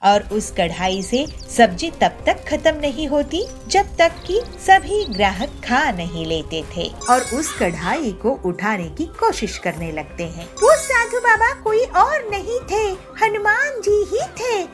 और उस कढ़ाई से सब्जी तब तक खत्म नहीं होती जब तक कि सभी ग्राहक खा नहीं लेते थे और उस कढ़ाई को उठाने की कोशिश करने लगते हैं। वो साधु बाबा कोई और नहीं थे, हनुमान जी ही थे।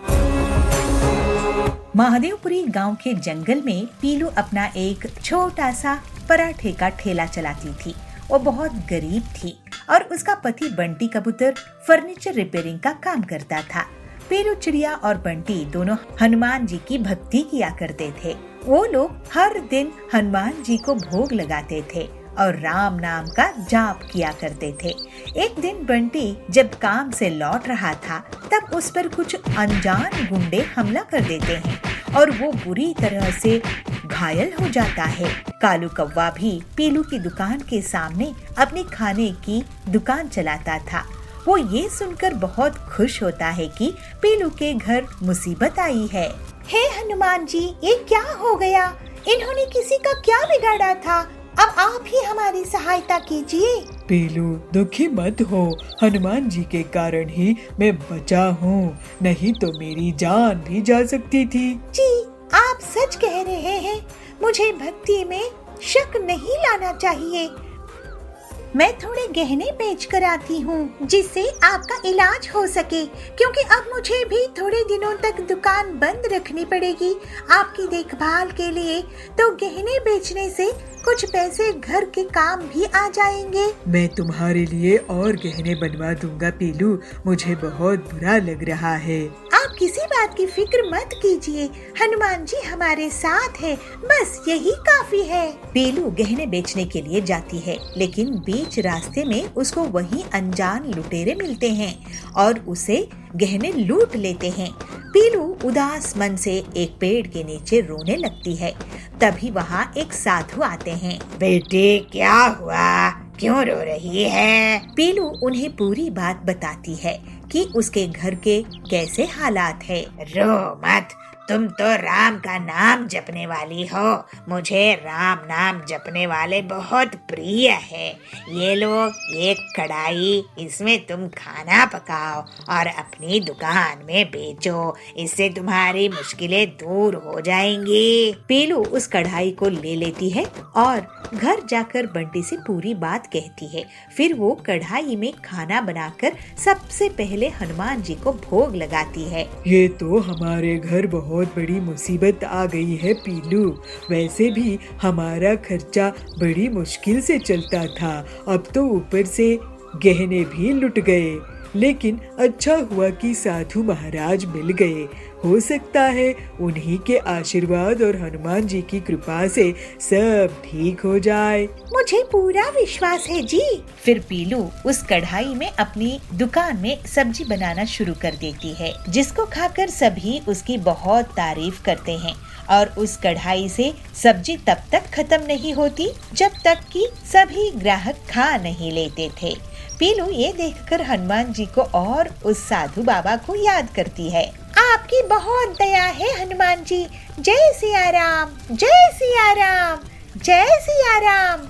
महादेवपुरी गांव के जंगल में पीलू अपना एक छोटा सा पराठे का ठेला चलाती थी। वो बहुत गरीब थी और उसका पति बंटी कबूतर फर्नीचर रिपेयरिंग का काम करता था। पीलू चिड़िया और बंटी दोनों हनुमान जी की भक्ति किया करते थे। वो लोग हर दिन हनुमान जी को भोग लगाते थे और राम नाम का जाप किया करते थे। एक दिन बंटी जब काम से लौट रहा था तब उस पर कुछ अनजान गुंडे हमला कर देते हैं और वो बुरी तरह से घायल हो जाता है। कालू कौवा भी पीलू की दुकान के सामने अपने खाने की दुकान चलाता था। वो ये सुनकर बहुत खुश होता है कि पीलू के घर मुसीबत आई है। हे हनुमान जी, ये क्या हो गया? इन्होंने किसी का क्या बिगाड़ा था? अब आप ही हमारी सहायता कीजिए। पीलू, दुखी मत हो, हनुमान जी के कारण ही मैं बचा हूँ, नहीं तो मेरी जान भी जा सकती थी। जी, आप सच कह रहे हैं। मुझे भक्ति में शक नहीं लाना चाहिए। मैं थोड़े गहने बेच कर आती हूँ जिससे आपका इलाज हो सके, क्योंकि अब मुझे भी थोड़े दिनों तक दुकान बंद रखनी पड़ेगी आपकी देखभाल के लिए। तो गहने बेचने से कुछ पैसे घर के काम भी आ जाएंगे। मैं तुम्हारे लिए और गहने बनवा दूंगा पीलू, मुझे बहुत बुरा लग रहा है। आप किसी बात की फिक्र मत कीजिए, हनुमान जी हमारे साथ है, बस यही काफी है। पीलू गहने बेचने के लिए जाती है, लेकिन बीच रास्ते में उसको वहीं अनजान लुटेरे मिलते हैं और उसे गहने लूट लेते हैं। पीलू उदास मन से एक पेड़ के नीचे रोने लगती है। तभी वहाँ एक साधु आते हैं। बेटे, क्या हुआ? क्यों रो रही है? पीलू उन्हें पूरी बात बताती है कि उसके घर के कैसे हालात है। रो मत, तुम तो राम का नाम जपने वाली हो। मुझे राम नाम जपने वाले बहुत प्रिय है। ये लो एक कढ़ाई, इसमें तुम खाना पकाओ और अपनी दुकान में बेचो। इससे तुम्हारी मुश्किलें दूर हो जाएंगी। पीलू उस कढ़ाई को ले लेती है और घर जाकर बंटी से पूरी बात कहती है। फिर वो कढ़ाई में खाना बनाकर सबसे पहले हनुमान जी को भोग लगाती है। ये तो हमारे घर बहुत बड़ी मुसीबत आ गई है पीलू। वैसे भी हमारा खर्चा बड़ी मुश्किल से चलता था, अब तो ऊपर से गहने भी लुट गए। लेकिन अच्छा हुआ कि साधु महाराज मिल गए। हो सकता है उन्हीं के आशीर्वाद और हनुमान जी की कृपा से सब ठीक हो जाए। मुझे पूरा विश्वास है जी। फिर पीलू उस कढ़ाई में अपनी दुकान में सब्जी बनाना शुरू कर देती है, जिसको खाकर सभी उसकी बहुत तारीफ करते हैं। और उस कढ़ाई से सब्जी तब तक खत्म नहीं होती जब तक कि सभी ग्राहक खा नहीं लेते थे। पीलू ये देखकर हनुमान जी को और उस साधु बाबा को याद करती है। आपकी बहुत दया है हनुमान जी। जय सिया राम, जय सिया राम, जय सिया राम।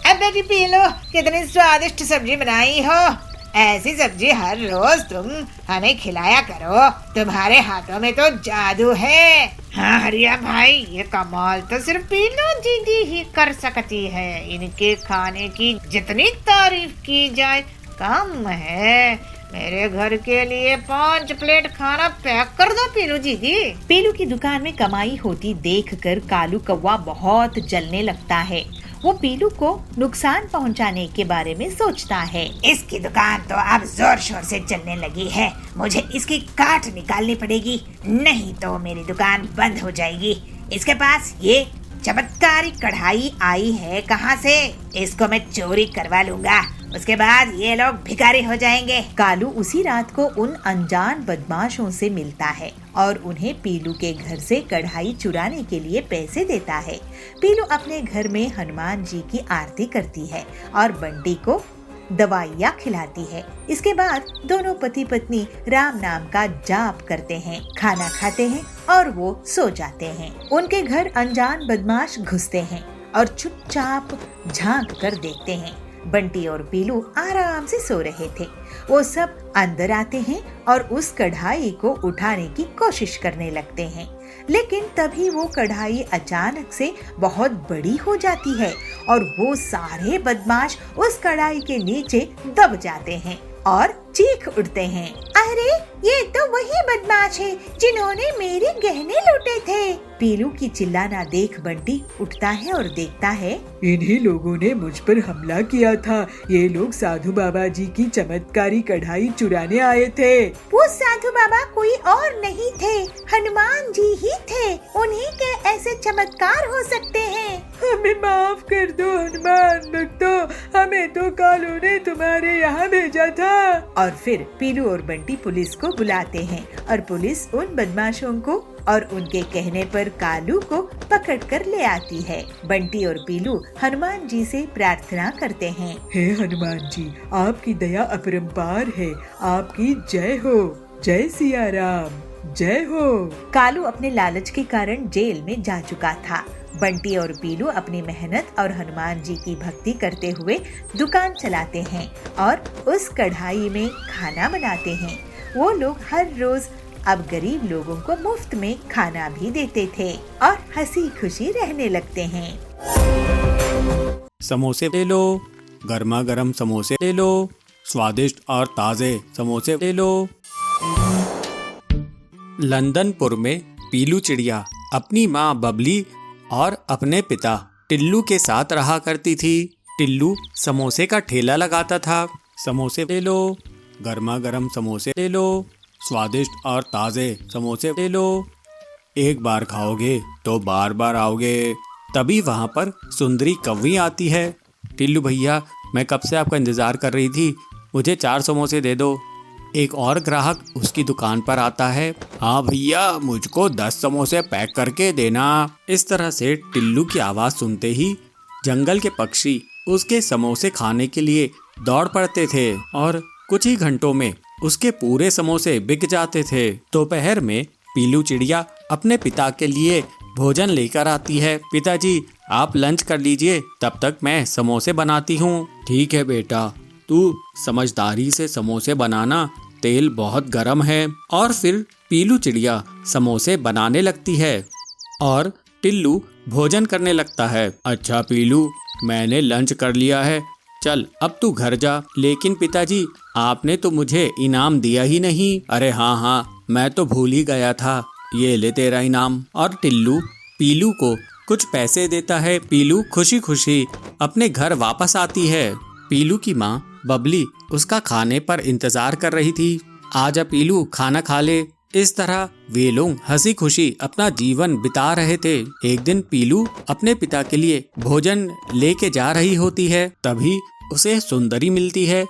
अब बेटी पीलू, कितनी स्वादिष्ट सब्जी बनाई हो। ऐसी सब्जी हर रोज तुम हमें खिलाया करो। तुम्हारे हाथों में तो जादू है। हाँ हरिया भाई, ये कमाल तो सिर्फ पीलू दीदी ही कर सकती है। इनके खाने की जितनी तारीफ की जाए कम है। मेरे घर के लिए 5 प्लेट खाना पैक कर दो पीलू दीदी। पीलू की दुकान में कमाई होती देखकर कालू कौवा बहुत जलने लगता है। वो पीलू को नुकसान पहुंचाने के बारे में सोचता है। इसकी दुकान तो अब जोर शोर से चलने लगी है, मुझे इसकी काट निकालनी पड़ेगी, नहीं तो मेरी दुकान बंद हो जाएगी। इसके पास ये चमत्कारी कढ़ाई आई है कहाँ से? इसको मैं चोरी करवा लूंगा, उसके बाद ये लोग भिखारी हो जाएंगे। कालू उसी रात को उन अनजान बदमाशों से मिलता है और उन्हें पीलू के घर से कढ़ाई चुराने के लिए पैसे देता है। पीलू अपने घर में हनुमान जी की आरती करती है और बंटी को दवाइयाँ खिलाती है। इसके बाद दोनों पति पत्नी राम नाम का जाप करते हैं, खाना खाते हैं और वो सो जाते हैं। उनके घर अनजान बदमाश घुसते हैं और चुपचाप झांक कर देखते हैं। बंटी और पीलू आराम से सो रहे थे। वो सब अंदर आते हैं और उस कढ़ाई को उठाने की कोशिश करने लगते हैं, लेकिन तभी वो कढ़ाई अचानक से बहुत बड़ी हो जाती है और वो सारे बदमाश उस कढ़ाई के नीचे दब जाते हैं और चीख उठते हैं, अरे ये तो वही बदमाश है जिन्होंने मेरे गहने लूटे थे। पीलू की चिल्लाना देख बंटी उठता है और देखता है, इन्हीं लोगों ने मुझ पर हमला किया था। ये लोग साधु बाबा जी की चमत्कारी कढ़ाई चुराने आए थे। वो साधु बाबा कोई और नहीं थे, हनुमान जी ही थे। उन्हीं के ऐसे चमत्कार हो सकते हैं। हमें माफ कर दो हनुमान भक्तों, हमें तो कालू ने तुम्हारे यहाँ भेजा था। और फिर पीलू और बंटी पुलिस को बुलाते हैं और पुलिस उन बदमाशों को और उनके कहने पर कालू को पकड़कर ले आती है। बंटी और पीलू हनुमान जी से प्रार्थना करते हैं, हे हनुमान जी, आपकी दया अपरंपार है, आपकी जय हो। जय सिया राम, जय हो। कालू अपने लालच के कारण जेल में जा चुका था। बंटी और पीलू अपनी मेहनत और हनुमान जी की भक्ति करते हुए दुकान चलाते हैं और उस कढ़ाई में खाना बनाते हैं। वो लोग हर रोज अब गरीब लोगों को मुफ्त में खाना भी देते थे और हंसी खुशी रहने लगते हैं। समोसे ले लो, गर्मा गर्म समोसे ले लो, स्वादिष्ट और ताजे समोसे ले लो। लंदनपुर में पीलू चिड़िया अपनी माँ बबली और अपने पिता टिल्लू के साथ रहा करती थी। टिल्लू समोसे का ठेला लगाता था। समोसे ले लो, गर्मा गर्म समोसे ले लो, स्वादिष्ट और ताज़े समोसे ले लो। एक बार खाओगे तो बार बार आओगे। तभी वहाँ पर सुंदरी कौवी आती है। टिल्लू भैया, मैं कब से आपका इंतज़ार कर रही थी, मुझे 4 समोसे दे दो। एक और ग्राहक उसकी दुकान पर आता है, हाँ भैया, मुझको 10 समोसे पैक करके देना। इस तरह से टिल्लू की आवाज़ सुनते ही जंगल के पक्षी उसके समोसे खाने के लिए दौड़ पड़ते थे और कुछ ही घंटों में उसके पूरे समोसे बिक जाते थे। दोपहर में पीलू चिड़िया अपने पिता के लिए भोजन लेकर आती है। पिताजी, आप लंच कर लीजिए, तब तक मैं समोसे बनाती हूँ। ठीक है बेटा, तू समझदारी से समोसे बनाना, तेल बहुत गर्म है। और फिर पीलू चिड़िया समोसे बनाने लगती है और टिल्लू भोजन करने लगता है। अच्छा पीलू, मैंने लंच कर लिया है, चल अब तू घर जा। लेकिन पिताजी, आपने तो मुझे इनाम दिया ही नहीं। अरे हाँ, मैं तो भूल ही गया था, ये ले तेरा इनाम। और टिल्लू पीलू को कुछ पैसे देता है। पीलू खुशी खुशी अपने घर वापस आती है। पीलू की माँ बबली उसका खाने पर इंतजार कर रही थी। आजा पीलू, खाना खा ले। इस तरह वे लोग हंसी खुशी अपना जीवन बिता रहे थे। एक दिन पीलू अपने पिता के लिए भोजन लेके जा रही होती है। तभी उसे सुंदरी मिलती है।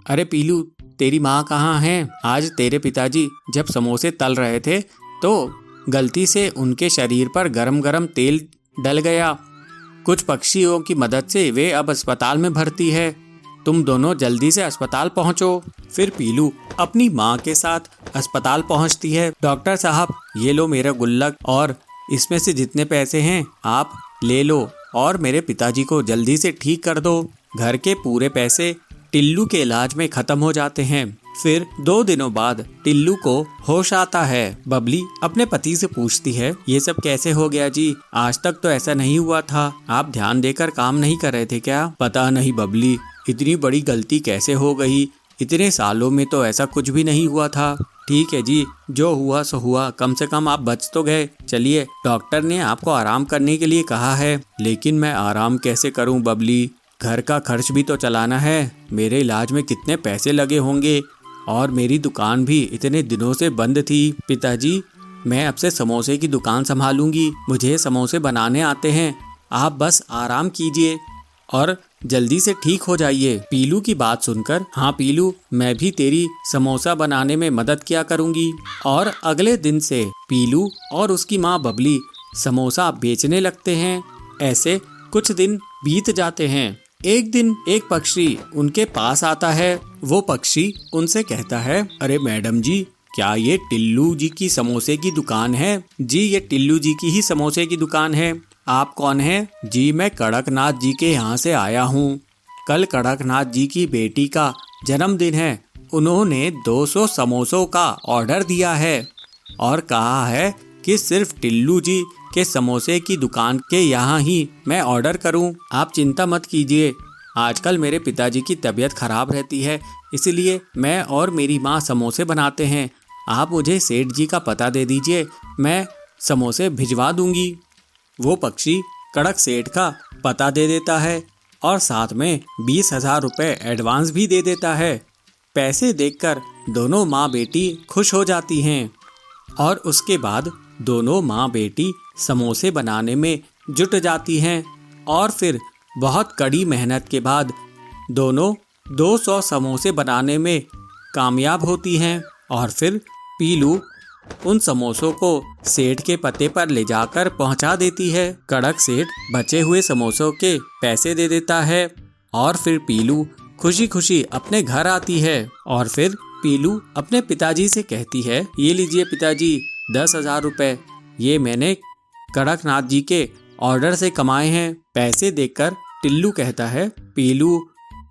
अरे पीलू, तेरी माँ कहाँ है? आज तेरे पिताजी जब समोसे तल रहे थे तो गलती से उनके शरीर पर गरम गरम तेल डल गया। कुछ पक्षियों की मदद से वे अब अस्पताल में भर्ती है। तुम दोनों जल्दी से अस्पताल पहुंचो। फिर पीलू अपनी माँ के साथ अस्पताल पहुंचती है। डॉक्टर साहब, ये लो मेरा गुल्लक और इसमें से जितने पैसे हैं आप ले लो और मेरे पिताजी को जल्दी से ठीक कर दो। घर के पूरे पैसे टिल्लू के इलाज में खत्म हो जाते हैं। फिर 2 दिनों बाद टिल्लू को होश आता है। बबली अपने पति से पूछती है, ये सब कैसे हो गया जी? आज तक तो ऐसा नहीं हुआ था। आप ध्यान देकर काम नहीं कर रहे थे क्या? पता नहीं बबली, इतनी बड़ी गलती कैसे हो गई? इतने सालों में तो ऐसा कुछ भी नहीं हुआ था। ठीक है जी, जो हुआ सो हुआ, कम से कम आप बच तो गए। चलिए, डॉक्टर ने आपको आराम करने के लिए कहा है। लेकिन मैं आराम कैसे करूं बबली? घर का खर्च भी तो चलाना है। मेरे इलाज में कितने पैसे लगे होंगे और मेरी दुकान भी इतने दिनों से बंद थी। पिताजी, मैं अब से समोसे की दुकान संभालूंगी। मुझे समोसे बनाने आते हैं। आप बस आराम कीजिए और जल्दी से ठीक हो जाइए। पीलू की बात सुनकर, हाँ पीलू, मैं भी तेरी समोसा बनाने में मदद किया करूंगी। और अगले दिन से पीलू और उसकी माँ बबली समोसा बेचने लगते हैं। ऐसे कुछ दिन बीत जाते हैं। एक दिन एक पक्षी उनके पास आता है। वो पक्षी उनसे कहता है, अरे मैडम जी, क्या ये टिल्लू जी की समोसे की दुकान है? जी, ये टिल्लू जी की ही समोसे की दुकान है। आप कौन हैं? जी, मैं कड़कनाथ जी के यहाँ से आया हूँ। कल कड़कनाथ जी की बेटी का जन्मदिन है। उन्होंने 200 समोसों का ऑर्डर दिया है और कहा है कि सिर्फ टिल्लू जी के समोसे की दुकान के यहाँ ही मैं ऑर्डर करूँ। आप चिंता मत कीजिए, आजकल मेरे पिताजी की तबीयत खराब रहती है, इसलिए मैं और मेरी माँ समोसे बनाते हैं। आप मुझे सेठ जी का पता दे दीजिए, मैं समोसे भिजवा दूंगी। वो पक्षी कड़क सेठ का पता दे देता है और साथ में 20,000 रुपये एडवांस भी दे देता है। पैसे देखकर दोनों माँ बेटी खुश हो जाती हैं और उसके बाद दोनों माँ बेटी समोसे बनाने में जुट जाती हैं और फिर बहुत कड़ी मेहनत के बाद दोनों 200 समोसे बनाने में कामयाब होती हैं और फिर पीलू उन समोसों को सेठ के पते पर ले जाकर पहुंचा देती है। कड़क सेठ बचे हुए समोसों के पैसे दे देता है और फिर पीलू खुशी खुशी अपने घर आती है और फिर पीलू अपने पिताजी से कहती है, ये लीजिए पिताजी 10,000 रुपये, ये मैंने कड़कनाथ जी के ऑर्डर से कमाए हैं। पैसे देखकर टिल्लू कहता है, पीलू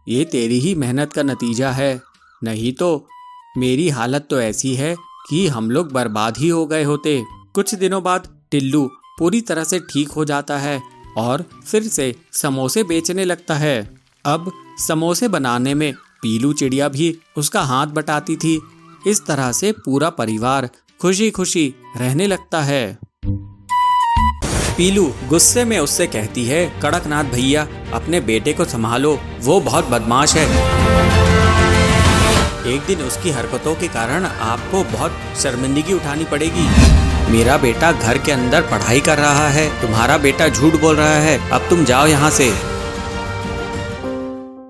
ये तेरी ही मेहनत का नतीजा है, नहीं तो मेरी हालत तो ऐसी है कि हम लोग बर्बाद ही हो गए होते। कुछ दिनों बाद टिल्लू पूरी तरह से ठीक हो जाता है और फिर से समोसे बेचने लगता है। अब समोसे बनाने में पीलू चिड़िया भी उसका हाथ बटाती थी। इस तरह से पूरा परिवार खुशी खुशी रहने लगता है। पीलू गुस्से में उससे कहती है, कड़कनाथ भैया अपने बेटे को संभालो, वो बहुत बदमाश है। एक दिन उसकी हरकतों के कारण आपको बहुत शर्मिंदगी उठानी पड़ेगी। मेरा बेटा घर के अंदर पढ़ाई कर रहा है, तुम्हारा बेटा झूठ बोल रहा है, अब तुम जाओ यहाँ से।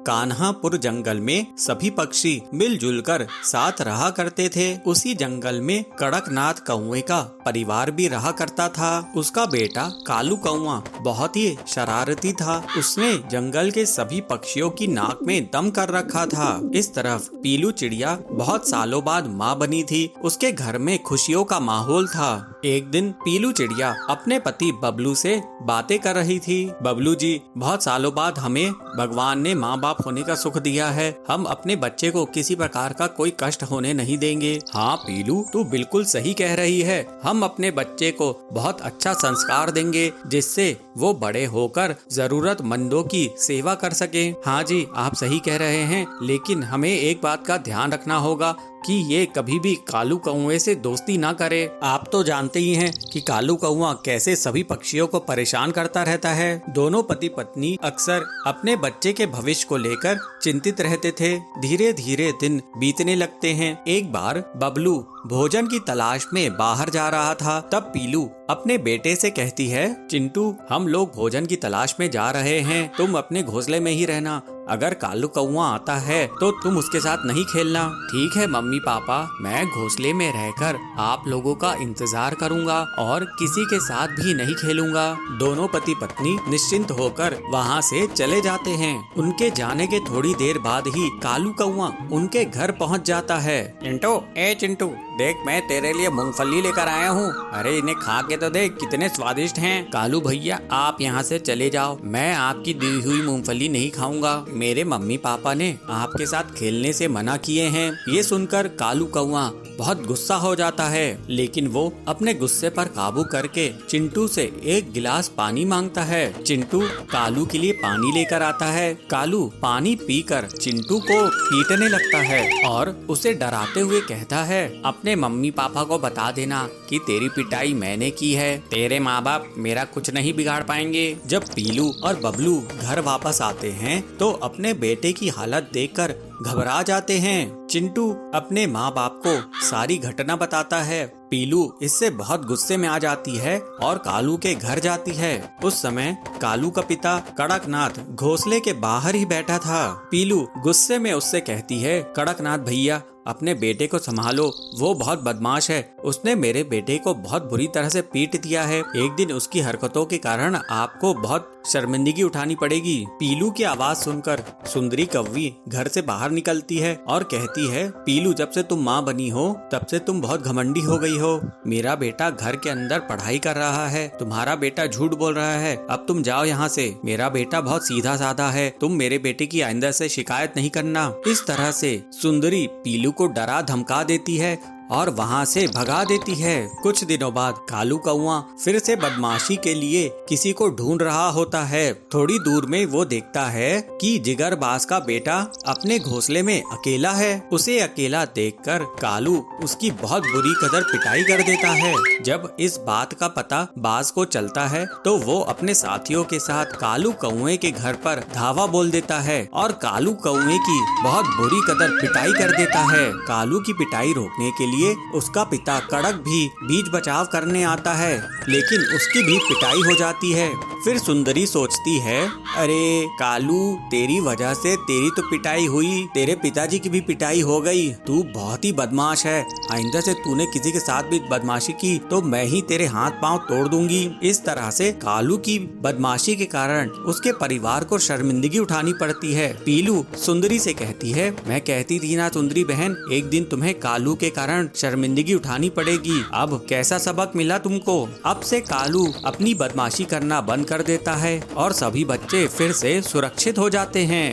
कान्हापुर जंगल में सभी पक्षी मिलजुल कर साथ रहा करते थे। उसी जंगल में कड़कनाथ कौवे का परिवार भी रहा करता था। उसका बेटा कालू कौवा बहुत ही शरारती था। उसने जंगल के सभी पक्षियों की नाक में दम कर रखा था। इस तरफ पीलू चिड़िया बहुत सालों बाद माँ बनी थी। उसके घर में खुशियों का माहौल था। एक दिन पीलू चिड़िया अपने पति बबलू से बातें कर रही थी। बबलू जी, बहुत सालों बाद हमें भगवान ने माँ बाप होने का सुख दिया है, हम अपने बच्चे को किसी प्रकार का कोई कष्ट होने नहीं देंगे। हाँ पीलू, तू बिल्कुल सही कह रही है, हम अपने बच्चे को बहुत अच्छा संस्कार देंगे जिससे वो बड़े होकर जरूरतमंदों की सेवा कर सके। हाँ जी, आप सही कह रहे हैं, लेकिन हमें एक बात का ध्यान रखना होगा कि ये कभी भी कालू कौवे से दोस्ती ना करे। आप तो जानते ही हैं कि कालू कौवा कैसे सभी पक्षियों को परेशान करता रहता है। दोनों पति पत्नी अक्सर अपने बच्चे के भविष्य को लेकर चिंतित रहते थे। धीरे धीरे दिन बीतने लगते हैं। एक बार बबलू भोजन की तलाश में बाहर जा रहा था। तब पीलू अपने बेटे से कहती है, चिंटू, हम लोग भोजन की तलाश में जा रहे हैं, तुम अपने घोंसले में ही रहना। अगर कालू कौवा आता है तो तुम उसके साथ नहीं खेलना। ठीक है मम्मी पापा, मैं घोंसले में रहकर आप लोगों का इंतजार करूंगा और किसी के साथ भी नहीं खेलूंगा। दोनों पति पत्नी निश्चिंत होकर वहाँ से चले जाते हैं। उनके जाने के थोड़ी देर बाद ही कालू कौवा उनके घर पहुँच जाता है। चिंटू, ए चिंटू, देख मैं तेरे लिए मूंगफली लेकर आया हूँ। अरे इन्हें खा के तो देख, कितने स्वादिष्ट हैं। कालू भैया, आप यहाँ से चले जाओ, मैं आपकी दी हुई मूंगफली नहीं खाऊंगा। मेरे मम्मी पापा ने आपके साथ खेलने से मना किए हैं। ये सुनकर कालू कौवा बहुत गुस्सा हो जाता है, लेकिन वो अपने गुस्से पर काबू करके चिंटू से एक गिलास पानी मांगता है। चिंटू कालू के लिए पानी लेकर आता है। कालू पानी पीकर चिंटू को पीटने लगता है और उसे डराते हुए कहता है, अपने मम्मी पापा को बता देना कि तेरी पिटाई मैंने की है, तेरे माँ बाप मेरा कुछ नहीं बिगाड़ पाएंगे। जब पीलू और बबलू घर वापस आते हैं तो अपने बेटे की हालत देखकर घबरा जाते हैं। चिंटू अपने माँ बाप को सारी घटना बताता है। पीलू इससे बहुत गुस्से में आ जाती है और कालू के घर जाती है। उस समय कालू का पिता कड़कनाथ घोंसले के बाहर ही बैठा था। पीलू गुस्से में उससे कहती है, कड़कनाथ भैया अपने बेटे को संभालो, वो बहुत बदमाश है, उसने मेरे बेटे को बहुत बुरी तरह से पीट दिया है। एक दिन उसकी हरकतों के कारण आपको बहुत शर्मिंदगी उठानी पड़ेगी। पीलू की आवाज सुनकर सुंदरी कौवी घर से बाहर निकलती है और कहती है, पीलू जब से तुम माँ बनी हो तब से तुम बहुत घमंडी हो गई हो। मेरा बेटा घर के अंदर पढ़ाई कर रहा है, तुम्हारा बेटा झूठ बोल रहा है। अब तुम जाओ यहाँ से। मेरा बेटा बहुत सीधा साधा है, तुम मेरे बेटे की आइंदा से शिकायत नहीं करना। इस तरह से सुंदरी पीलू को डरा धमका देती है और वहाँ से भगा देती है। कुछ दिनों बाद कालू कौआ फिर से बदमाशी के लिए किसी को ढूंढ रहा होता है। थोड़ी दूर में वो देखता है कि जिगरबाज का बेटा अपने घोंसले में अकेला है। उसे अकेला देखकर कालू उसकी बहुत बुरी कदर पिटाई कर देता है। जब इस बात का पता बाज को चलता है तो वो अपने साथियों के साथ कालू कौए के घर पर धावा बोल देता है और कालू कौए की बहुत बुरी कदर पिटाई कर देता है। कालू की पिटाई रोकने के लिए उसका पिता कड़क भी बीच बचाव करने आता है, लेकिन उसकी भी पिटाई हो जाती है। फिर सुंदरी सोचती है, अरे कालू, तेरी वजह से तेरी तो पिटाई हुई, तेरे पिताजी की भी पिटाई हो गई। तू बहुत ही बदमाश है। आइंदा से तूने किसी के साथ भी बदमाशी की तो मैं ही तेरे हाथ पांव तोड़ दूंगी। इस तरह से कालू की बदमाशी के कारण उसके परिवार को शर्मिंदगी उठानी पड़ती है। पीलू सुंदरी से कहती है, मैं कहती थी ना सुंदरी बहन, एक दिन तुम्हें कालू के कारण शर्मिंदगी उठानी पड़ेगी। अब कैसा सबक मिला तुमको? अब से कालू अपनी बदमाशी करना बंद कर देता है और सभी बच्चे फिर से सुरक्षित हो जाते हैं।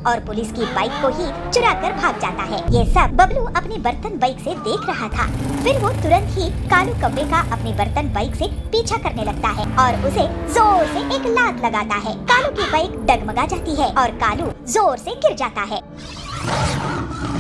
और पुलिस की बाइक को ही चुरा कर भाग जाता है। ये सब बबलू अपनी बर्तन बाइक से देख रहा था। फिर वो तुरंत ही कालू कौवे का अपनी बर्तन बाइक से पीछा करने लगता है और उसे जोर से एक लात लगाता है। कालू की बाइक डगमगा जाती है और कालू जोर से गिर जाता है।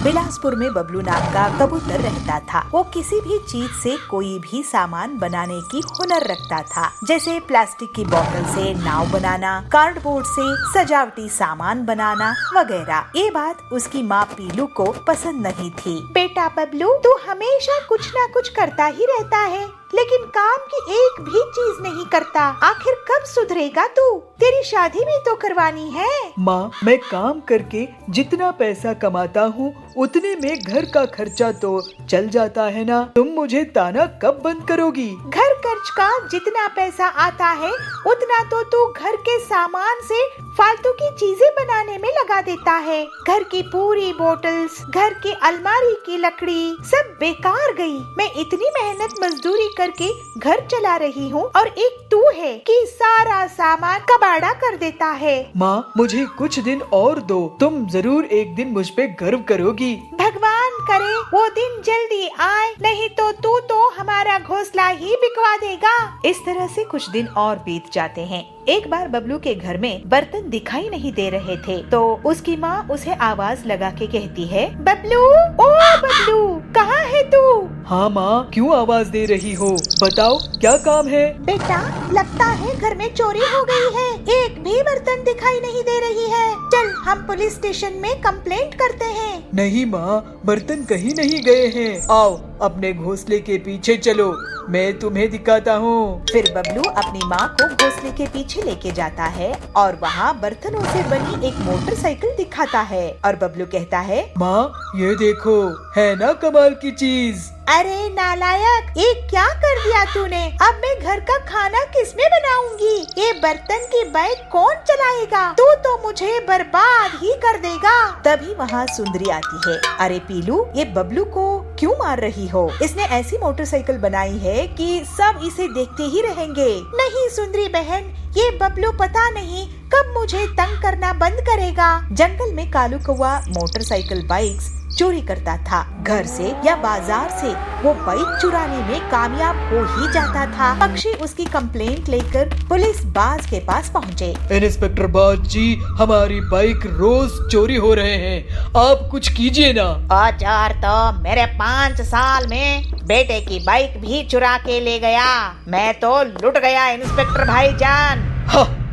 बिलासपुर में बबलू नाम का कबूतर रहता था। वो किसी भी चीज से कोई भी सामान बनाने की हुनर रखता था, जैसे प्लास्टिक की बोतल से नाव बनाना, कार्डबोर्ड से सजावटी सामान बनाना वगैरह। ये बात उसकी माँ पीलू को पसंद नहीं थी। बेटा बबलू, तू हमेशा कुछ ना कुछ करता ही रहता है, लेकिन काम की एक भी चीज नहीं करता। आखिर कब सुधरेगा तू? तेरी शादी भी तो करवानी है। माँ, मैं काम करके जितना पैसा कमाता हूँ उतने में घर का खर्चा तो चल जाता है ना। तुम मुझे ताना कब बंद करोगी? घर खर्च का जितना पैसा आता है उतना तो तू घर के सामान से फालतू की चीजें बनाने में लगा देता है। घर की पूरी बोतल्स, घर की अलमारी की लकड़ी सब बेकार गई। मैं इतनी मेहनत मजदूरी करके घर चला रही हूँ और एक तू है कि सारा सामान कबाड़ा कर देता है। माँ, मुझे कुछ दिन और दो, तुम जरूर एक दिन मुझ पे गर्व करोगी। भगवान करे वो दिन जल्दी आए, नहीं तो तू तो हमारा घोंसला ही बिकवा देगा। इस तरह से कुछ दिन और बीत जाते हैं। एक बार बबलू के घर में बर्तन दिखाई नहीं दे रहे थे तो उसकी माँ उसे आवाज लगा के कहती है, बबलू, ओ बबलू, कहाँ है तू? हाँ माँ, क्यों आवाज दे रही हो? बताओ क्या काम है? बेटा, लगता है घर में चोरी हो गई है। एक भी बर्तन दिखाई नहीं दे रही है। चल हम पुलिस स्टेशन में कंप्लेंट करते हैं। नहीं माँ, बर्तन कहीं नहीं गए हैं। आओ अपने घोंसले के पीछे चलो, मैं तुम्हें दिखाता हूँ। फिर बबलू अपनी माँ को घोंसले के पीछे लेके जाता है और वहाँ बर्तनों से बनी एक मोटरसाइकिल दिखाता है और बबलू कहता है, माँ ये देखो, है ना कमाल की चीज। अरे नालायक, ये क्या कर दिया तूने? अब मैं घर का खाना किसमें बनाऊंगी? ये बर्तन की बाइक कौन चलाएगा? तू तो मुझे बर्बाद ही कर देगा। तभी वहाँ सुंदरी आती है। अरे पीलू, ये बबलू को क्यों मार रही हो? इसने ऐसी मोटरसाइकिल बनाई है कि सब इसे देखते ही रहेंगे। नहीं सुंदरी बहन, ये बबलू पता नहीं कब मुझे तंग करना बंद करेगा। जंगल में कालू कौवा मोटरसाइकिल बाइक्स चोरी करता था। घर से या बाजार से वो बाइक चुराने में कामयाब हो ही जाता था। पक्षी उसकी कंप्लेंट लेकर पुलिस बाज के पास पहुँचे। इंस्पेक्टर बाज जी, हमारी बाइक रोज चोरी हो रहे हैं, आप कुछ कीजिए ना। औजार तो मेरे 5 साल में बेटे की बाइक भी चुरा के ले गया। मैं तो लुट गया इंस्पेक्टर भाईजान।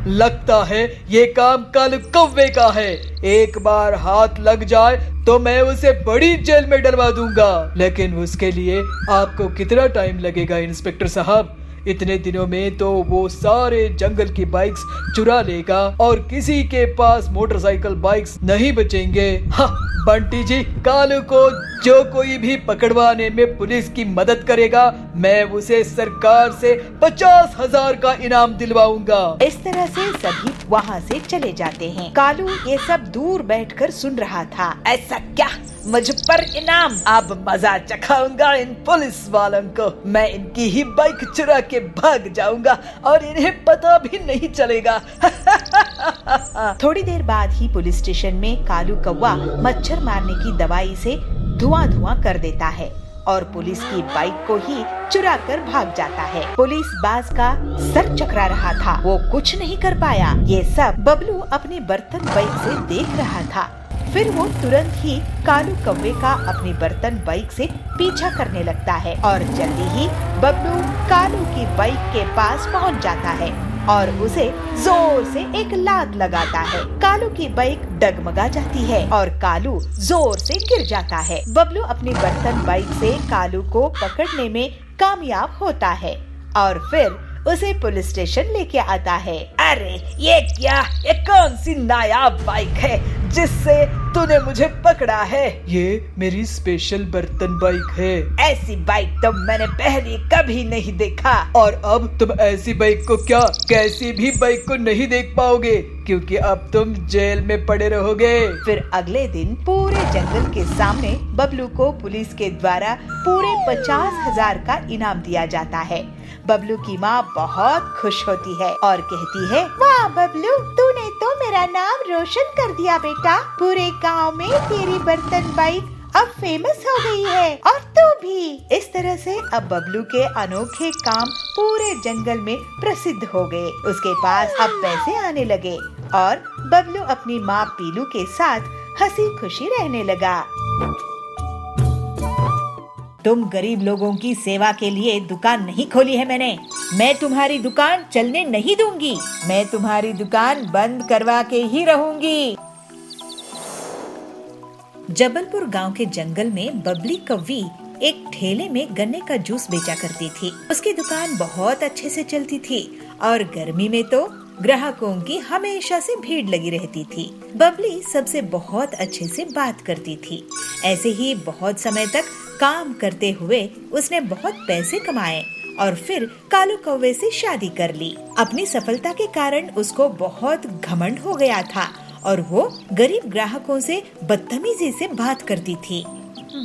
लगता है ये काम कालू कौवे का है। एक बार हाथ लग जाए तो मैं उसे बड़ी जेल में डलवा दूंगा। लेकिन उसके लिए आपको कितना टाइम लगेगा इंस्पेक्टर साहब? इतने दिनों में तो वो सारे जंगल की बाइक्स चुरा लेगा और किसी के पास मोटरसाइकिल बाइक्स नहीं बचेंगे। हाँ, बंटी जी, कालू को जो कोई भी पकड़वाने में पुलिस की मदद करेगा, मैं उसे सरकार से 50,000 का इनाम दिलवाऊंगा। इस तरह से सभी वहाँ से चले जाते हैं। कालू ये सब दूर बैठकर सुन रहा था। ऐसा क्या? मुझ पर इनाम? अब मजा चखाऊंगा इन पुलिस वालों को। मैं इनकी ही बाइक चुरा के भाग जाऊंगा और इन्हें पता भी नहीं चलेगा। थोड़ी देर बाद ही पुलिस स्टेशन में कालू कौवा मच्छर मारने की दवाई से धुआं कर देता है और पुलिस की बाइक को ही चुरा कर भाग जाता है। पुलिस बाज का सर चकरा रहा था, वो कुछ नहीं कर पाया। ये सब बबलू अपनी बर्तन बाइक से देख रहा था। फिर वो तुरंत ही कालू कौवे का अपनी बर्तन बाइक से पीछा करने लगता है और जल्दी ही बबलू कालू की बाइक के पास पहुंच जाता है और उसे जोर से एक लात लगाता है। कालू की बाइक डगमगा जाती है और कालू जोर से गिर जाता है। बबलू अपनी बर्तन बाइक से कालू को पकड़ने में कामयाब होता है और फिर उसे पुलिस स्टेशन लेके आता है। अरे ये क्या? ये कौन सी नायाब बाइक है जिससे तूने मुझे पकड़ा है? ये मेरी स्पेशल बर्तन बाइक है। ऐसी बाइक तो मैंने पहले कभी नहीं देखा। और अब तुम ऐसी बाइक को क्या कैसी भी बाइक को नहीं देख पाओगे, क्योंकि अब तुम जेल में पड़े रहोगे। फिर अगले दिन पूरे जंगल के सामने बबलू को पुलिस के द्वारा पूरे 50,000 का इनाम दिया जाता है। बबलू की माँ बहुत खुश होती है और कहती है, वाह बबलू, तूने तो मेरा नाम रोशन कर दिया बेटा। पूरे गांव में तेरी बर्तन बाइक अब फेमस हो गई है और तू भी। इस तरह से अब बबलू के अनोखे काम पूरे जंगल में प्रसिद्ध हो गए। उसके पास अब पैसे आने लगे और बबलू अपनी माँ पीलू के साथ हंसी खुशी रहने लगा। तुम गरीब लोगों की सेवा के लिए दुकान नहीं खोली है मैंने। मैं तुम्हारी दुकान चलने नहीं दूंगी। मैं तुम्हारी दुकान बंद करवा के ही रहूंगी। जबलपुर गांव के जंगल में बबली कौवी एक ठेले में गन्ने का जूस बेचा करती थी। उसकी दुकान बहुत अच्छे से चलती थी और गर्मी में तो ग्राहकों की हमेशा से भीड़ लगी रहती थी। बबली सबसे बहुत अच्छे से बात करती थी। ऐसे ही बहुत समय तक काम करते हुए उसने बहुत पैसे कमाए और फिर कालू कौवे से शादी कर ली। अपनी सफलता के कारण उसको बहुत घमंड हो गया था और वो गरीब ग्राहकों से बदतमीजी से बात करती थी।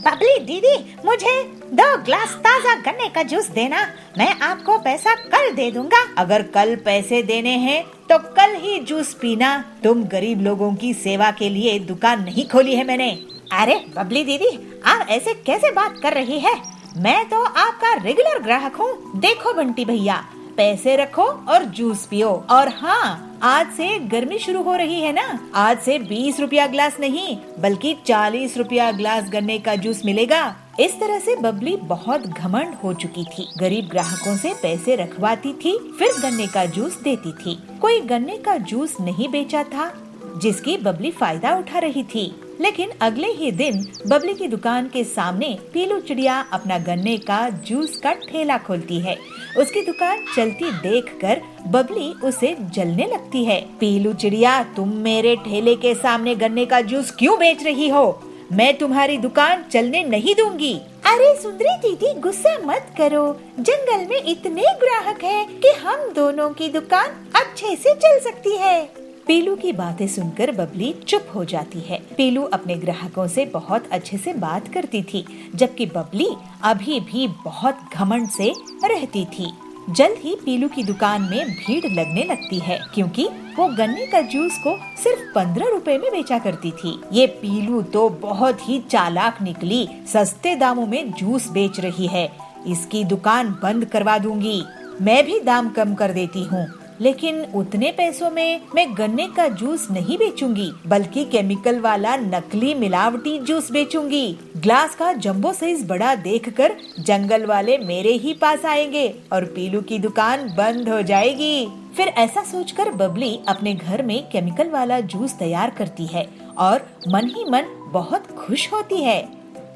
बबली दीदी, मुझे 2 ग्लास ताज़ा गन्ने का जूस देना। मैं आपको पैसा कल दे दूंगा। अगर कल पैसे देने हैं तो कल ही जूस पीना। तुम गरीब लोगों की सेवा के लिए दुकान नहीं खोली है मैंने। अरे बबली दीदी, आप ऐसे कैसे बात कर रही है? मैं तो आपका रेगुलर ग्राहक हूँ। देखो बंटी भैया, पैसे रखो और जूस पियो। और हाँ, आज से गर्मी शुरू हो रही है ना, आज से 20 रुपया ग्लास नहीं बल्कि 40 रुपया ग्लास गन्ने का जूस मिलेगा। इस तरह से बबली बहुत घमंड हो चुकी थी। गरीब ग्राहकों से पैसे रखवाती थी, फिर गन्ने का जूस देती थी। कोई गन्ने का जूस नहीं बेचा था जिसकी बबली फायदा उठा रही थी। लेकिन अगले ही दिन बबली की दुकान के सामने पीलू चिड़िया अपना गन्ने का जूस का ठेला खोलती है। उसकी दुकान चलती देखकर बबली उसे जलने लगती है। पीलू चिड़िया, तुम मेरे ठेले के सामने गन्ने का जूस क्यों बेच रही हो? मैं तुम्हारी दुकान चलने नहीं दूंगी। अरे सुंदरी दीदी, गुस्सा मत करो। जंगल में इतने ग्राहक हैं कि हम दोनों की दुकान अच्छे से चल सकती है। पीलू की बातें सुनकर बबली चुप हो जाती है। पीलू अपने ग्राहकों से बहुत अच्छे से बात करती थी, जबकि बबली अभी भी बहुत घमंड से रहती थी। जल्द ही पीलू की दुकान में भीड़ लगने लगती है, क्योंकि वो गन्ने का जूस को सिर्फ 15 रुपए में बेचा करती थी। ये पीलू तो बहुत ही चालाक निकली, सस्ते दामों में जूस बेच रही है। इसकी दुकान बंद करवा दूंगी। मैं भी दाम कम कर देती हूँ, लेकिन उतने पैसों में मैं गन्ने का जूस नहीं बेचूंगी, बल्कि केमिकल वाला नकली मिलावटी जूस बेचूंगी। ग्लास का जंबो साइज बड़ा देखकर जंगल वाले मेरे ही पास आएंगे और पीलू की दुकान बंद हो जाएगी। फिर ऐसा सोचकर बबली अपने घर में केमिकल वाला जूस तैयार करती है और मन ही मन बहुत खुश होती है।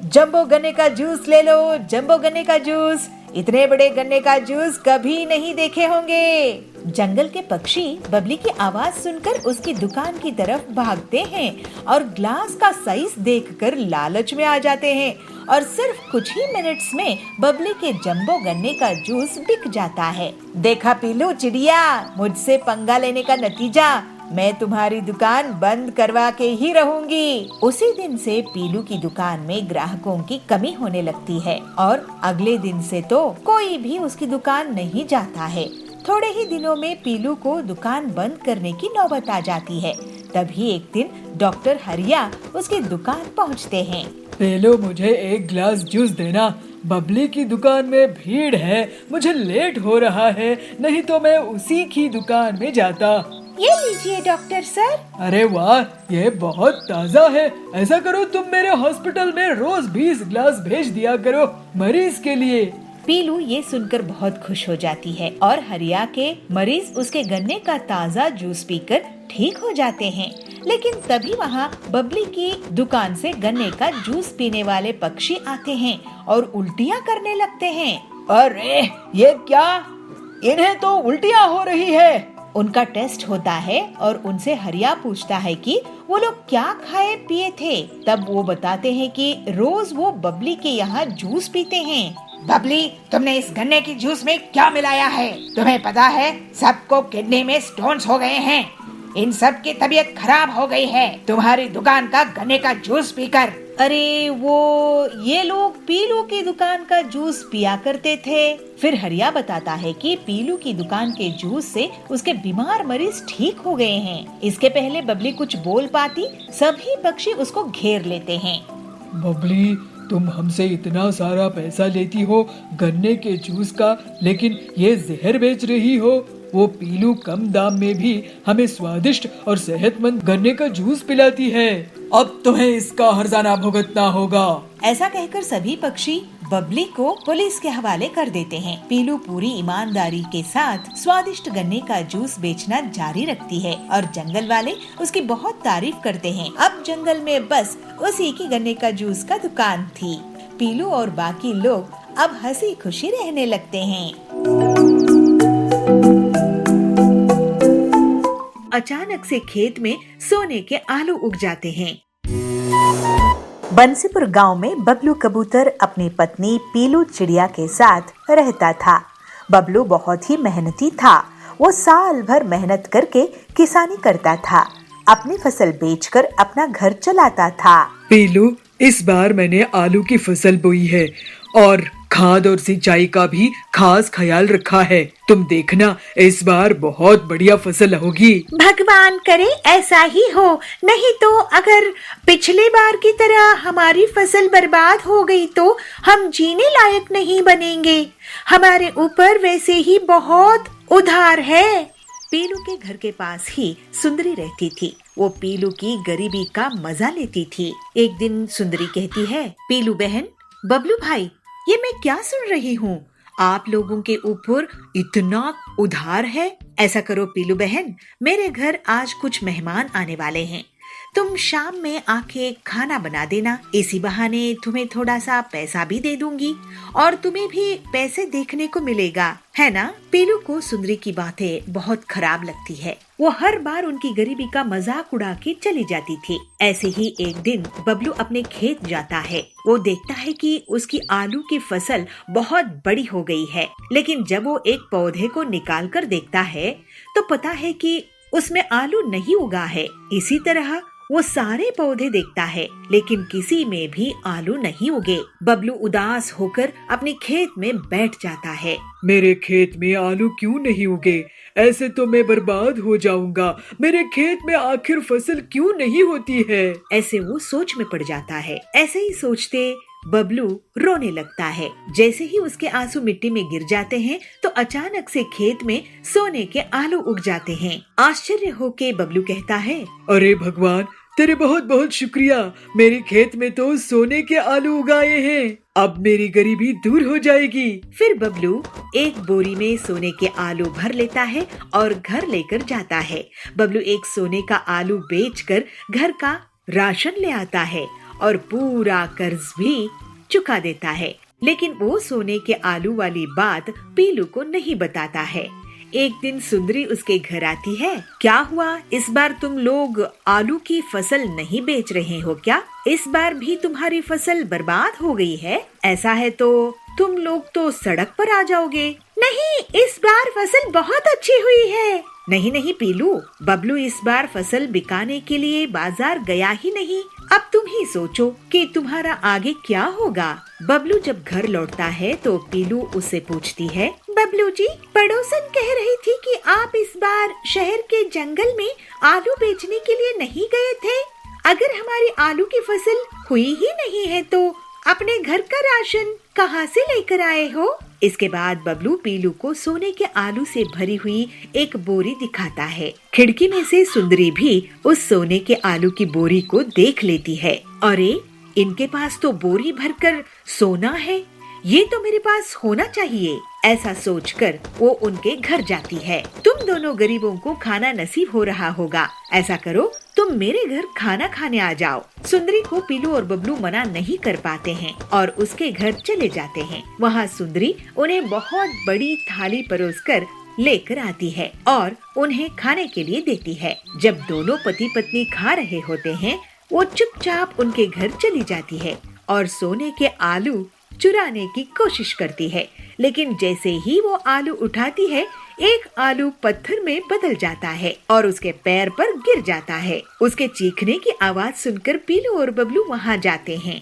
जंबो गन्ने का जूस ले लो, जंबो गन्ने का जूस। इतने बड़े गन्ने का जूस कभी नहीं देखे होंगे। जंगल के पक्षी बबली की आवाज सुनकर उसकी दुकान की तरफ भागते हैं और ग्लास का साइज देखकर लालच में आ जाते हैं और सिर्फ कुछ ही मिनट्स में बबली के जंबो गन्ने का जूस बिक जाता है। देखा पीलू चिड़िया, मुझसे पंगा लेने का नतीजा, मैं तुम्हारी दुकान बंद करवा के ही रहूंगी। उसी दिन से पीलू की दुकान में ग्राहकों की कमी होने लगती है और अगले दिन से तो कोई भी उसकी दुकान नहीं जाता है। थोड़े ही दिनों में पीलू को दुकान बंद करने की नौबत आ जाती है। तभी एक दिन डॉक्टर हरिया उसकी दुकान पहुंचते हैं। पेलो, मुझे एक गिलास जूस देना, बबली की दुकान में भीड़ है, मुझे लेट हो रहा है, नहीं तो मैं उसी की दुकान में जाता। ये लीजिए डॉक्टर सर। अरे वाह, ये बहुत ताज़ा है। ऐसा करो, तुम मेरे हॉस्पिटल में रोज 20 गिलास भेज दिया करो मरीज के लिए। पीलू ये सुनकर बहुत खुश हो जाती है और हरिया के मरीज उसके गन्ने का ताज़ा जूस पीकर ठीक हो जाते हैं। लेकिन तभी वहाँ बबली की दुकान से गन्ने का जूस पीने वाले पक्षी आते हैं और उल्टियाँ करने लगते हैं। अरे ये क्या, इन्हें तो उल्टियाँ हो रही है। उनका टेस्ट होता है और उनसे हरिया पूछता है कि वो लोग क्या खाए पिए थे। तब वो बताते हैं कि रोज वो बबली के यहाँ जूस पीते हैं। बबली, तुमने इस गन्ने की जूस में क्या मिलाया है? तुम्हें पता है सबको किडनी में स्टोन्स हो गए हैं, इन सब की तबीयत खराब हो गई है तुम्हारी दुकान का गन्ने का जूस पीकर। अरे ये लोग पीलू की दुकान का जूस पिया करते थे। फिर हरिया बताता है कि पीलू की दुकान के जूस से उसके बीमार मरीज ठीक हो गए हैं। इसके पहले बबली कुछ बोल पाती, सभी पक्षी उसको घेर लेते हैं। बबली, तुम हमसे इतना सारा पैसा लेती हो गन्ने के जूस का, लेकिन ये जहर बेच रही हो। वो पीलू कम दाम में भी हमें स्वादिष्ट और सेहतमंद गन्ने का जूस पिलाती है। अब तुम्हें इसका हर्जाना भुगतना होगा। ऐसा कहकर सभी पक्षी बबली को पुलिस के हवाले कर देते हैं। पीलू पूरी ईमानदारी के साथ स्वादिष्ट गन्ने का जूस बेचना जारी रखती है और जंगल वाले उसकी बहुत तारीफ करते हैं। अब जंगल में बस उसी की गन्ने का जूस का दुकान थी। पीलू और बाकी लोग अब हंसी खुशी रहने लगते हैं। अचानक से खेत में सोने के आलू उग जाते हैं। बंसीपुर गांव में बबलू कबूतर अपनी पत्नी पीलू चिड़िया के साथ रहता था। बबलू बहुत ही मेहनती था। वो साल भर मेहनत करके किसानी करता था, अपनी फसल बेचकर अपना घर चलाता था। पीलू, इस बार मैंने आलू की फसल बोई है और खाद और सिंचाई का भी खास ख्याल रखा है। तुम देखना, इस बार बहुत बढ़िया फसल होगी। भगवान करे ऐसा ही हो, नहीं तो अगर पिछले बार की तरह हमारी फसल बर्बाद हो गई तो हम जीने लायक नहीं बनेंगे। हमारे ऊपर वैसे ही बहुत उधार है। पीलू के घर के पास ही सुंदरी रहती थी। वो पीलू की गरीबी का मजा लेती थी। एक दिन सुंदरी कहती है, पीलू बहन, बबलू भाई, ये मैं क्या सुन रही हूँ? आप लोगों के ऊपर इतना उधार है। ऐसा करो पीलू बहन, मेरे घर आज कुछ मेहमान आने वाले हैं। तुम शाम में आके खाना बना देना। इसी बहाने तुम्हें थोड़ा सा पैसा भी दे दूंगी और तुम्हें भी पैसे देखने को मिलेगा, है ना? पीलू को सुंदरी की बातें बहुत खराब लगती है। वो हर बार उनकी गरीबी का मजाक उड़ा के चली जाती थी। ऐसे ही एक दिन बबलू अपने खेत जाता है। वो देखता है कि उसकी आलू की फसल बहुत बड़ी हो गई है, लेकिन जब वो एक पौधे को निकाल कर देखता है तो पता है कि उसमें आलू नहीं उगा है। इसी तरह वो सारे पौधे देखता है, लेकिन किसी में भी आलू नहीं उगे। बबलू उदास होकर अपने खेत में बैठ जाता है। मेरे खेत में आलू क्यों नहीं उगे? ऐसे तो मैं बर्बाद हो जाऊंगा। मेरे खेत में आखिर फसल क्यों नहीं होती है? ऐसे वो सोच में पड़ जाता है। ऐसे ही सोचते बबलू रोने लगता है। जैसे ही उसके आंसू मिट्टी में गिर जाते हैं तो अचानक से खेत में सोने के आलू उग जाते हैं। आश्चर्य होके बबलू कहता है, अरे भगवान, तेरे बहुत बहुत शुक्रिया। मेरे खेत में तो सोने के आलू उगाए हैं। अब मेरी गरीबी दूर हो जाएगी। फिर बबलू एक बोरी में सोने के आलू भर लेता है और घर लेकर जाता है। बबलू एक सोने का आलू बेचकर घर का राशन ले आता है और पूरा कर्ज भी चुका देता है। लेकिन वो सोने के आलू वाली बात पीलू को नहीं बताता है। एक दिन सुंदरी उसके घर आती है। क्या हुआ, इस बार तुम लोग आलू की फसल नहीं बेच रहे हो क्या? इस बार भी तुम्हारी फसल बर्बाद हो गई है? ऐसा है तो तुम लोग तो सड़क पर आ जाओगे। नहीं, इस बार फसल बहुत अच्छी हुई है। नहीं नहीं पीलू, बबलू इस बार फसल बिकाने के लिए बाजार गया ही नहीं। अब तुम ही सोचो कि तुम्हारा आगे क्या होगा। बबलू जब घर लौटता है तो पीलू उससे पूछती है, बबलू जी, पड़ोसन कह रही थी कि आप इस बार शहर के जंगल में आलू बेचने के लिए नहीं गए थे। अगर हमारी आलू की फसल हुई ही नहीं है तो अपने घर का राशन कहाँ से लेकर आए हो? इसके बाद बबलू पीलू को सोने के आलू से भरी हुई एक बोरी दिखाता है। खिड़की में से सुंदरी भी उस सोने के आलू की बोरी को देख लेती है। अरे, इनके पास तो बोरी भरकर सोना है, ये तो मेरे पास होना चाहिए। ऐसा सोचकर वो उनके घर जाती है। तुम दोनों गरीबों को खाना नसीब हो रहा होगा, ऐसा करो तुम मेरे घर खाना खाने आ जाओ। सुंदरी को पीलू और बबलू मना नहीं कर पाते हैं और उसके घर चले जाते हैं। वहाँ सुंदरी उन्हें बहुत बड़ी थाली परोसकर लेकर आती है और उन्हें खाने के लिए देती है। जब दोनों पति पत्नी खा रहे होते हैं, वो चुपचाप उनके घर चली जाती है और सोने के आलू चुराने की कोशिश करती है। लेकिन जैसे ही वो आलू उठाती है, एक आलू पत्थर में बदल जाता है और उसके पैर पर गिर जाता है। उसके चीखने की आवाज सुनकर पीलू और बबलू वहाँ जाते हैं।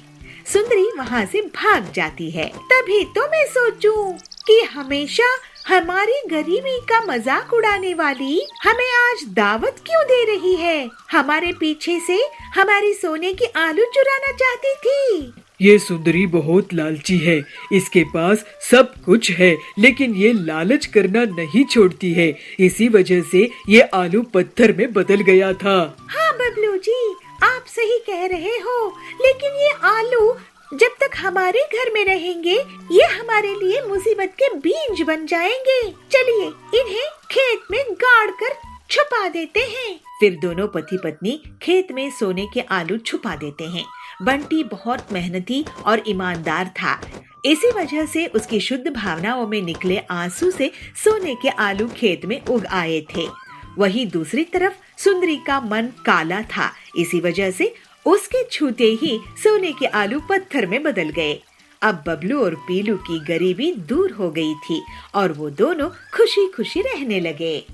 सुंदरी वहाँ से भाग जाती है। तभी तो मैं सोचूं कि हमेशा हमारी गरीबी का मजाक उड़ाने वाली हमें आज दावत क्यों दे रही है? हमारे पीछे से हमारी सोने की आलू चुराना चाहती थी। ये सुंदरी बहुत लालची है, इसके पास सब कुछ है, लेकिन ये लालच करना नहीं छोड़ती है। इसी वजह से ये आलू पत्थर में बदल गया था। हाँ बबलू जी, आप सही कह रहे हो, लेकिन ये आलू जब तक हमारे घर में रहेंगे, ये हमारे लिए मुसीबत के बीज बन जाएंगे। चलिए इन्हें खेत में गाड़ कर छुपा देते हैं। फिर दोनों पति पत्नी खेत में सोने के आलू छुपा देते हैं। बंटी बहुत मेहनती और ईमानदार था, इसी वजह से उसकी शुद्ध भावनाओं में निकले आंसू से सोने के आलू खेत में उग आए थे। वहीं दूसरी तरफ सुंदरी का मन काला था, इसी वजह से उसके छूते ही सोने के आलू पत्थर में बदल गए। अब बबलू और पीलू की गरीबी दूर हो गई थी और वो दोनों खुशी खुशी रहने लगे।